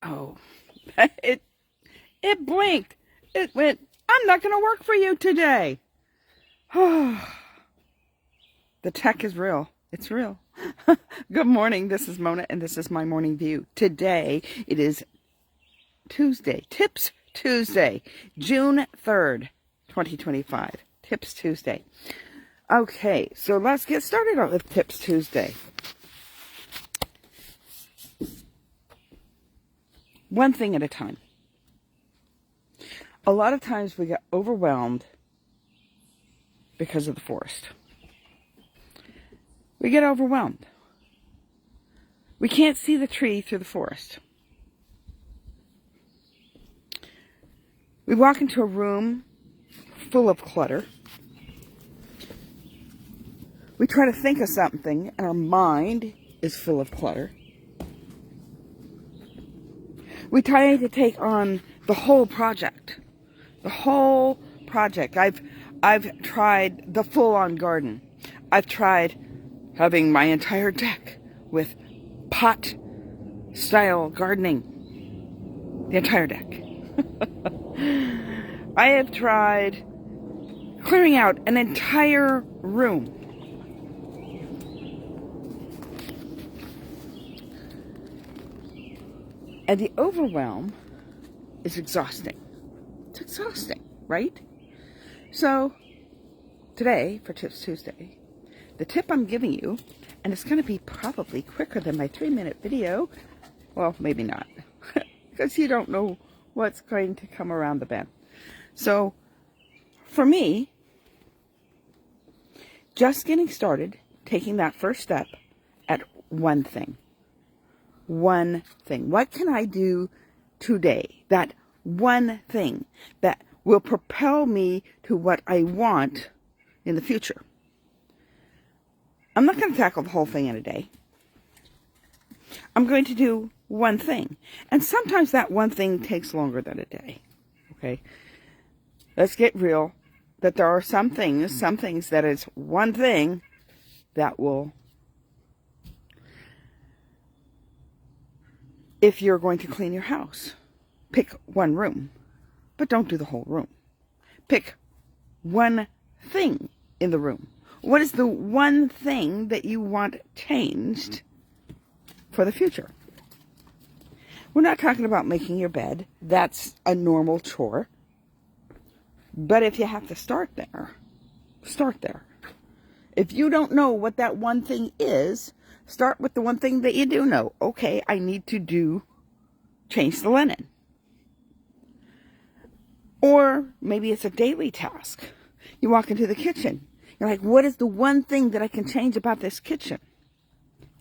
Oh, it it blinked. It went, I'm not going to work for you today. The tech is real. It's real. Good morning. This is Mona, and this is my morning view. Today, it is Tuesday. Tips Tuesday, June 3rd, 2025. Tips Tuesday. Okay, so let's get started on with Tips Tuesday. One thing at a time. A lot of times we get overwhelmed because of the forest. We get overwhelmed. We can't see the tree through the forest. We walk into a room full of clutter. We try to think of something, and our mind is full of clutter. We try to take on the whole project. The whole project. I've tried the full-on garden. I've tried having my entire deck with pot-style gardening. The entire deck. I have tried clearing out an entire room. And the overwhelm is exhausting. It's exhausting, right? So, today, for Tips Tuesday, the tip I'm giving you, and it's going to be probably quicker than my 3-minute video. Well, maybe not, because you don't know what's going to come around the bend. So, for me, just getting started, taking that first step at one thing. One thing. What can I do today? That one thing that will propel me to what I want in the future. I'm not going to tackle the whole thing in a day. I'm going to do one thing. And sometimes that one thing takes longer than a day. Okay? Let's get real. That there are some things that is one thing that will, if you're going to clean your house, pick one room, but don't do the whole room. Pick one thing in the room. What is the one thing that you want changed for the future? We're not talking about making your bed. That's a normal chore. But if you have to start there, start there. If you don't know what that one thing is, start with the one thing that you do know. Okay, I need to change the linen. Or maybe it's a daily task. You walk into the kitchen. You're like, what is the one thing that I can change about this kitchen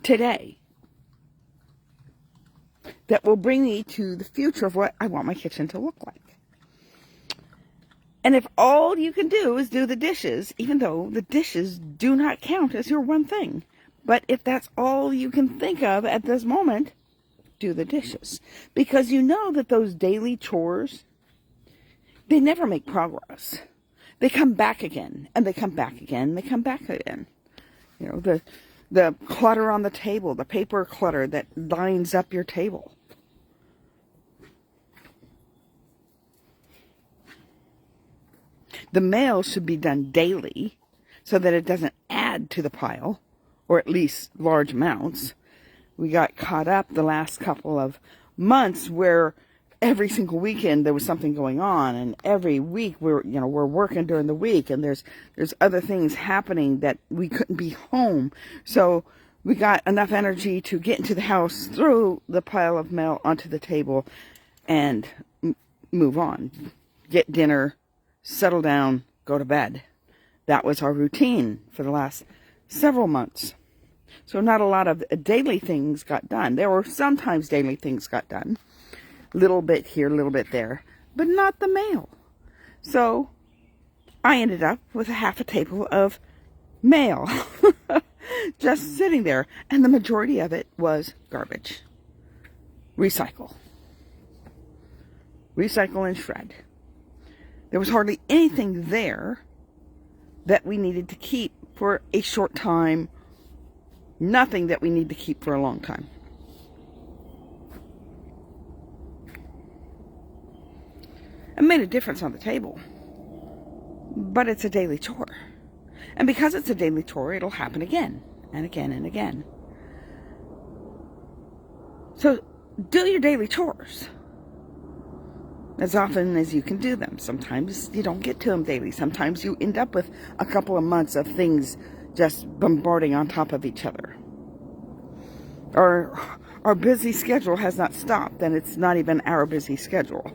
today that will bring me to the future of what I want my kitchen to look like? And if all you can do is do the dishes, even though the dishes do not count as your one thing, but if that's all you can think of at this moment, do the dishes. Because you know that those daily chores, they never make progress. They come back again, and they come back again, and they come back again. You know, the clutter on the table, the paper clutter that lines up your table. The mail should be done daily so that it doesn't add to the pile, or at least large amounts. We got caught up the last couple of months where every single weekend there was something going on, and every week we're working during the week, and there's other things happening that we couldn't be home. So we got enough energy to get into the house, throw the pile of mail onto the table, and move on. Get dinner, settle down, go to bed. That was our routine for the last several months. So not a lot of daily things got done. There were sometimes daily things got done. Little bit here, little bit there. But not the mail. So I ended up with a half a table of mail. Just sitting there. And the majority of it was garbage. Recycle. Recycle and shred. There was hardly anything there that we needed to keep for a short time. Nothing that we need to keep for a long time. made a difference on the table. But it's a daily chore. And because it's a daily chore, it'll happen again and again and again. So do your daily chores as often as you can do them. Sometimes you don't get to them daily. Sometimes you end up with a couple of months of things just bombarding on top of each other. Or our busy schedule has not stopped, and it's not even our busy schedule.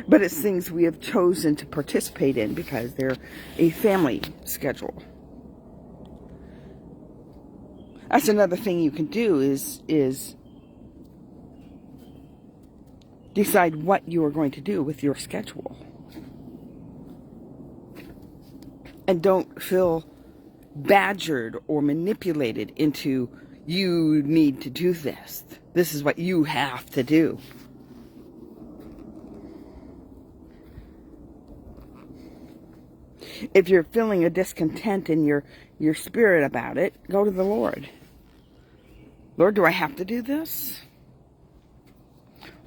But it's things we have chosen to participate in because they're a family schedule. That's another thing you can do is decide what you are going to do with your schedule. And don't feel badgered or manipulated into, you need to do this. This is what you have to do. If you're feeling a discontent in your spirit about it, go to the Lord. Lord, do I have to do this?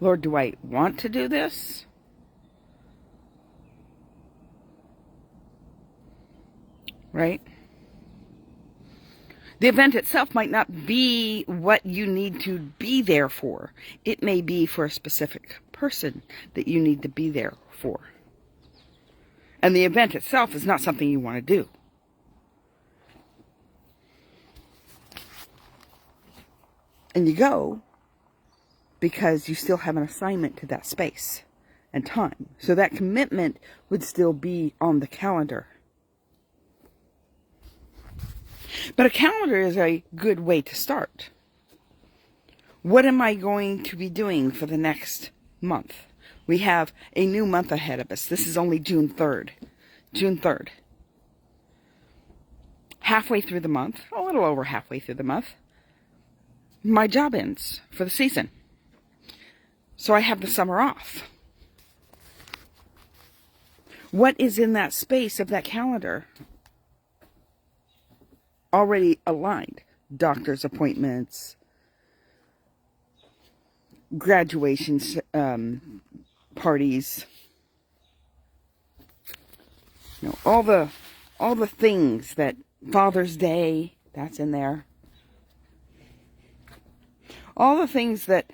Lord, do I want to do this? Right? The event itself might not be what you need to be there for. It may be for a specific person that you need to be there for. And the event itself is not something you want to do. And you go because you still have an assignment to that space and time. So that commitment would still be on the calendar. But a calendar is a good way to start. What am I going to be doing for the next month? We have a new month ahead of us. This is only June 3rd. June 3rd. Halfway through the month, a little over halfway through the month, my job ends for the season. So I have the summer off. What is in that space of that calendar already aligned? Doctor's appointments, graduations, parties, you know, all the things that Father's Day, that's in there. All the things that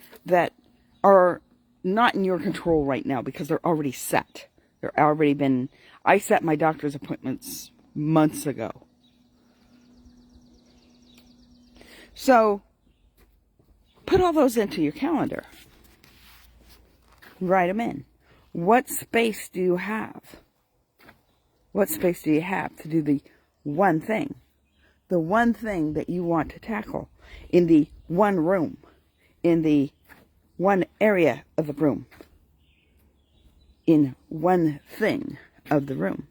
are not in your control right now because they're already set. They're already been. I set my doctor's appointments months ago. So put all those into your calendar. Write them in. What space do you have? What space do you have to do the one thing? The one thing that you want to tackle in the one room, in the one area of the room, in one thing of the room.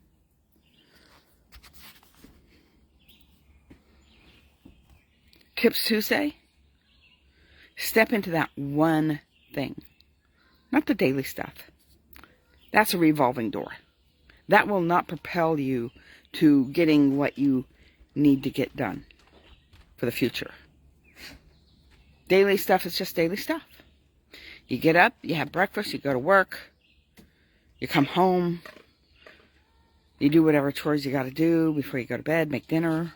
Tips Tuesday, step into that one thing. Not the daily stuff. That's a revolving door. That will not propel you to getting what you need to get done for the future. Daily stuff is just daily stuff. You get up, you have breakfast, you go to work, you come home, you do whatever chores you got to do before you go to bed, make dinner.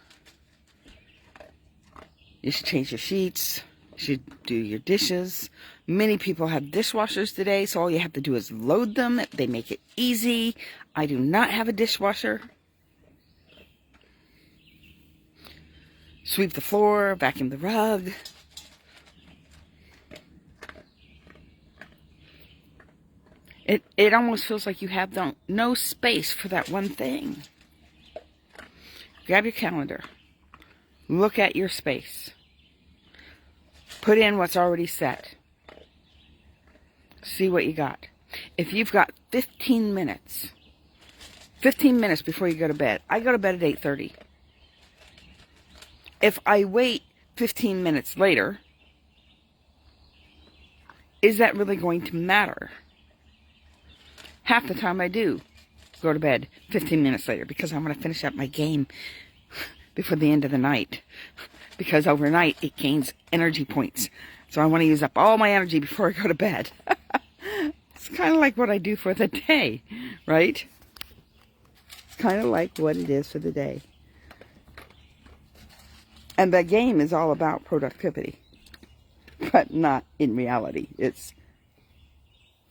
You should change your sheets. You should do your dishes. Many people have dishwashers today, so all you have to do is load them. They make it easy. I do not have a dishwasher. Sweep the floor, vacuum the rug. It almost feels like you have no space for that one thing. Grab your calendar. Look at your space. Put in what's already set. See what you got. If you've got 15 minutes before you go to bed. I go to bed at 8:30. If I wait 15 minutes later, is that really going to matter? Half the time I do go to bed 15 minutes later because I want to finish up my game before the end of the night. Because overnight it gains energy points. So I want to use up all my energy before I go to bed. It's kind of like what I do for the day, right? It's kind of like what it is for the day. And the game is all about productivity, but not in reality. It's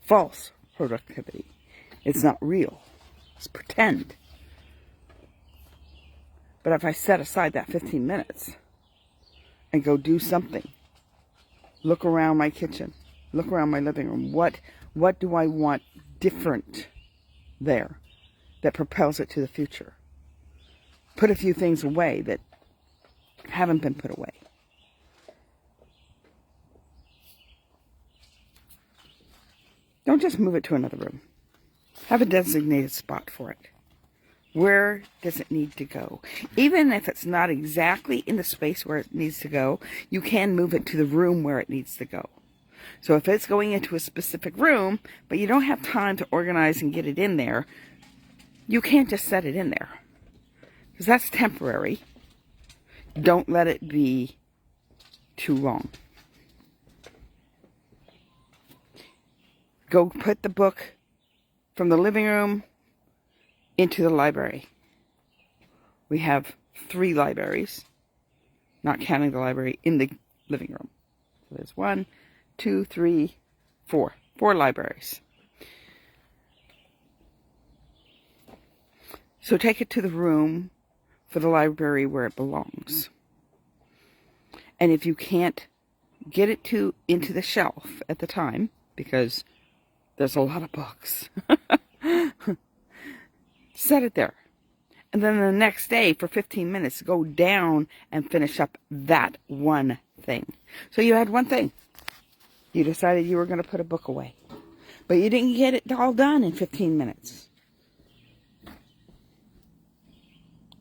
false productivity. It's not real. It's pretend. But if I set aside that 15 minutes and go do something, look around my kitchen, look around my living room, what do I want different there that propels it to the future? Put a few things away that haven't been put away. Don't just move it to another room. Have a designated spot for it. Where does it need to go? Even if it's not exactly in the space where it needs to go, you can move it to the room where it needs to go. So if it's going into a specific room, but you don't have time to organize and get it in there, you can't just set it in there. Because that's temporary. Don't let it be too long. Go put the book from the living room into the library. We have 3 libraries, not counting the library in the living room. So there's 1, 2, 3, 4. 4 libraries. So take it to the room for the library where it belongs. And if you can't get it into the shelf at the time, because there's a lot of books, set it there. And then the next day for 15 minutes, go down and finish up that one thing. So you had one thing. You decided you were going to put a book away. But you didn't get it all done in 15 minutes.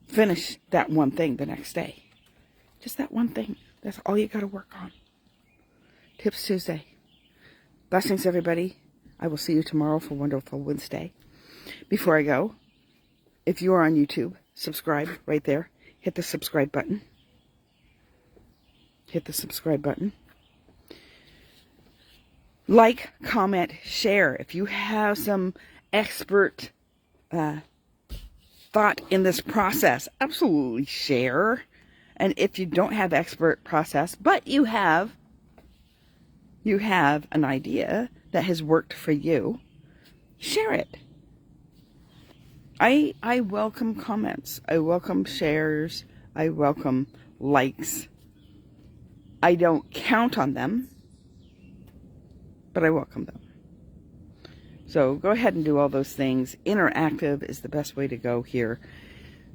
Finish that one thing the next day. Just that one thing. That's all you got to work on. Tips Tuesday. Blessings, everybody. I will see you tomorrow for Wonderful Wednesday. Before I go, if you are on YouTube, subscribe right there. Hit the subscribe button. Hit the subscribe button. Like, comment, share. If you have some expert thought in this process, absolutely share. And if you don't have expert process, but you have an idea that has worked for you, share it. I welcome comments. I welcome shares. I welcome likes. I don't count on them, but I welcome them. So go ahead and do all those things. Interactive is the best way to go here.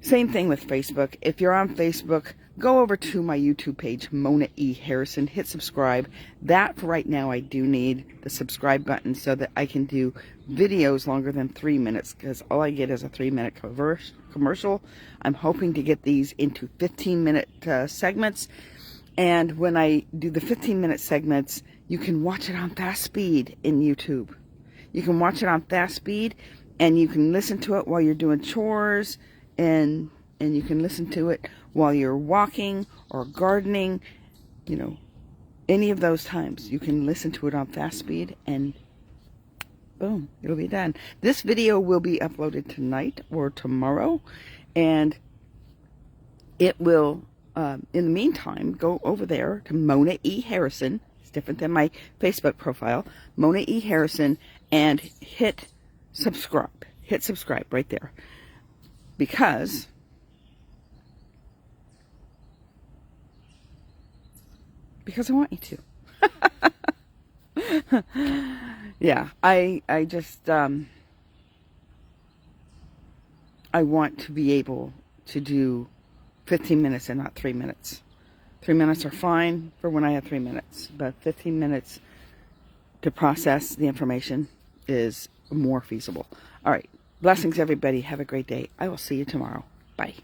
Same thing with Facebook. If you're on Facebook, go over to my YouTube page, Mona E. Harrison. Hit subscribe. That, for right now, I do need the subscribe button so that I can do videos longer than 3 minutes, because all I get is a 3-minute commercial. I'm hoping to get these into 15-minute segments. And when I do the 15-minute segments, you can watch it on fast speed in YouTube. You can watch it on fast speed, and you can listen to it while you're doing chores, and you can listen to it while you're walking or gardening, you know, any of those times. You can listen to it on fast speed, and boom, it'll be done. This video will be uploaded tonight or tomorrow, and it will, in the meantime, go over there to Mona E. Harrison. It's different than my Facebook profile. Mona E. Harrison, and hit subscribe. Hit subscribe right there. Because I want you to. Yeah, I just, I want to be able to do 15 minutes and not 3 minutes. 3 minutes are fine for when I have 3 minutes, but 15 minutes to process the information is more feasible. All right. Blessings, everybody. Have a great day. I will see you tomorrow. Bye.